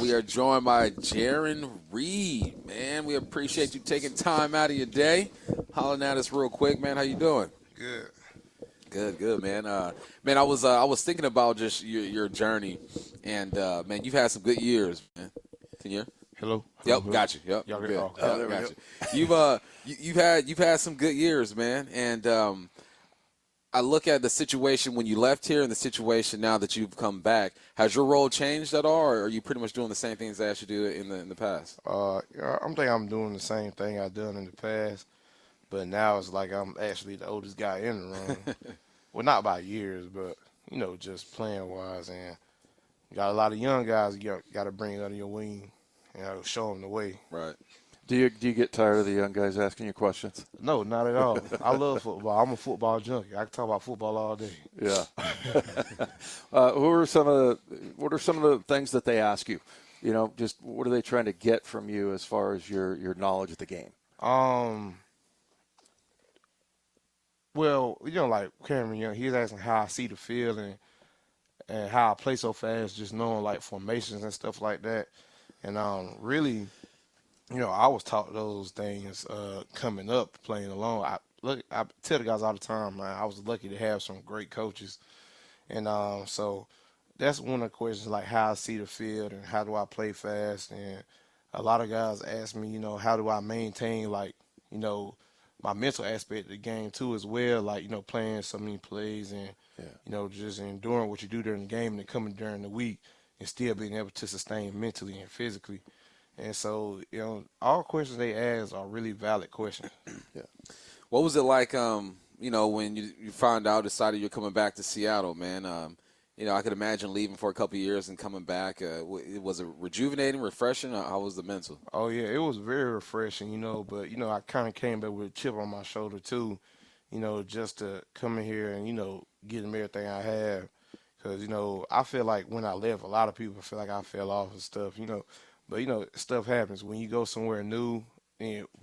we are joined by Jarran Reed, man. We appreciate you taking time out of your day, hollering at us real quick, man. How you doing? Good, man. Man, I was thinking about just your journey, and man, you've had some good years, man. Can you hear? Hello. Yep, got you. Yep, Y'all good. good? Yep, got you. You've had some good years, man, and I look at the situation when you left here and the situation now that you've come back. Has your role changed at all, or are you pretty much doing the same things as you do in the past? Yeah, I'm doing the same thing I done in the past, but now it's like I'm actually the oldest guy in the room. Well, not by years, but just playing wise, and you got a lot of young guys you got to bring under your wing, and show them the way. Right. Do you get tired of the young guys asking you questions? No, not at all. I love football. I'm a football junkie. I can talk about football all day. Yeah. What are some of the things that they ask you? Just what are they trying to get from you as far as your knowledge of the game? Well, like Cameron Young, he's asking how I see the field and how I play so fast, just knowing like formations and stuff like that. And really, I was taught those things coming up, playing alone. I tell the guys all the time, man, I was lucky to have some great coaches. And so that's one of the questions, like how I see the field and how do I play fast. And a lot of guys ask me, how do I maintain, like, my mental aspect of the game too as well, like, playing so many plays and, just enduring what you do during the game and then coming during the week and still being able to sustain mentally and physically. And so, all questions they ask are really valid questions. Yeah. What was it like, when you found out, decided you're coming back to Seattle, man? I could imagine leaving for a couple of years and coming back. Was it rejuvenating, refreshing, or how was the mental? Oh, yeah, it was very refreshing, but, I kind of came back with a chip on my shoulder, too, just to come in here and, give them everything I have. Because, I feel like when I left, a lot of people feel like I fell off and stuff, But, stuff happens. When you go somewhere new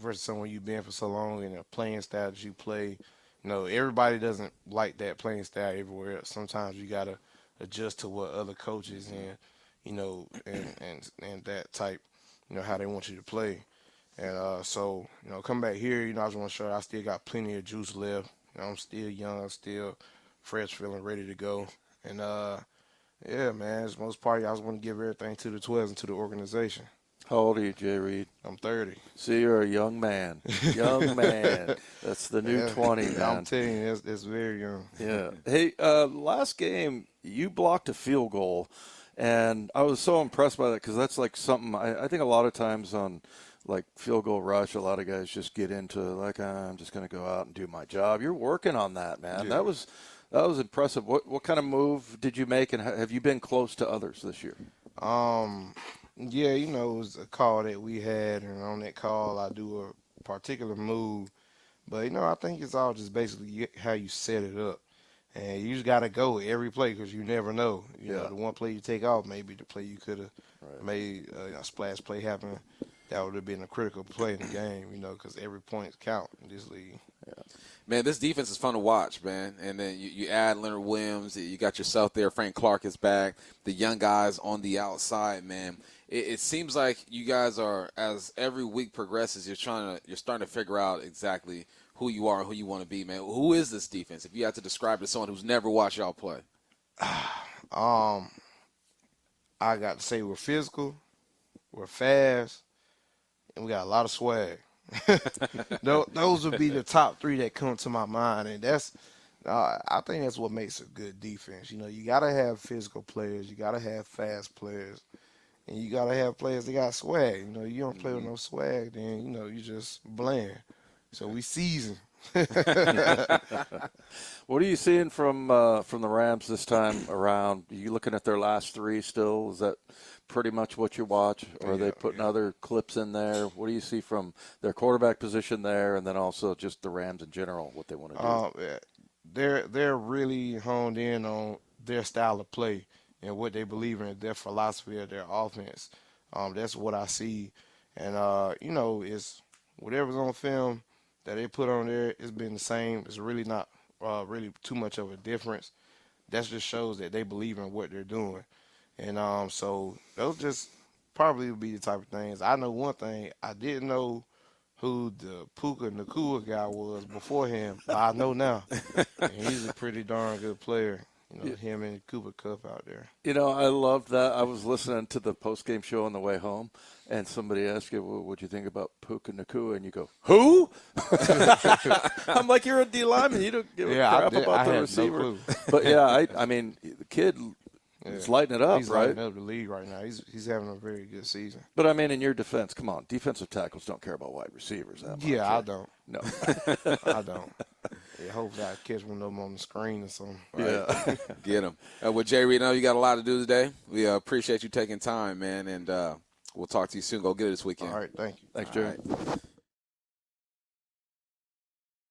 versus somewhere you've been for so long and a playing style that you play, everybody doesn't like that playing style everywhere else. Sometimes you got to adjust to what other coaches and that type, how they want you to play. And so, come back here, I just want to show you I still got plenty of juice left. I'm still young, still fresh, feeling ready to go. And, yeah, man, as most part, I just want to give everything to the 12s and to the organization. How old are you, Jay Reed? I'm 30. See, you're a young man. Young man. That's the new 20, man. I'm telling you, it's very young. Yeah. Hey, last game, you blocked a field goal, and I was so impressed by that because that's like something I think a lot of times on like field goal rush, a lot of guys just get into like, I'm just going to go out and do my job. You're working on that, man. Yeah. That was impressive. What kind of move did you make, and have you been close to others this year? Yeah, it was a call that we had, and on that call I do a particular move. But, I think it's all just basically how you set it up. And you just got to go every play because you never know. You know, the one play you take off, maybe the play you could have made a splash play happen. That would have been a critical play in the game, because every point count in this league. Yeah. Man, this defense is fun to watch, man. And then you add Leonard Williams, you got yourself there. Frank Clark is back. The young guys on the outside, man. It seems like you guys are, as every week progresses, you're starting to figure out exactly who you are and who you want to be, man. Who is this defense? If you had to describe it to someone who's never watched y'all play. I got to say we're physical, we're fast, and we got a lot of swag. Those would be the top three that come to my mind, and that's I think that's what makes a good defense. You got to have physical players, you got to have fast players, and you got to have players that got swag. You don't play with no swag, then you just bland. So we seasoned. What are you seeing from the Rams this time around? Are you looking at their last three still? Is that pretty much what you watch, or are they putting other clips in there? What do you see from their quarterback position there, and then also just the Rams in general, what they want to do? They're really honed in on their style of play and what they believe in, their philosophy of their offense. That's what I see, and it's whatever's on film that they put on there, it's been the same. It's really not really too much of a difference. That just shows that they believe in what they're doing. And so those just probably would be the type of things. I know one thing. I didn't know who the Puka Nakua guy was before him, but I know now. And he's a pretty darn good player. You know, him and Cooper Cup out there. You know, I loved that. I was listening to the post-game show on the way home, and somebody asked you, well, what'd you think about Puka Nakua? And you go, who? I'm like, you're a D lineman. You don't give a crap about the receiver. No clue. But, yeah, I mean, the kid is lighting it up, he's right? lighting up the league right now. He's having a very good season. But, I mean, in your defense, come on, defensive tackles don't care about wide receivers that much. Yeah, I don't. No. I don't. Yeah, hopefully I catch one of them on the screen or something. Right? Yeah. Get him. Well, Jay Reed, I know you got a lot to do today. We appreciate you taking time, man, and we'll talk to you soon. Go get it this weekend. All right, thank you. Thanks, Jerry. All right.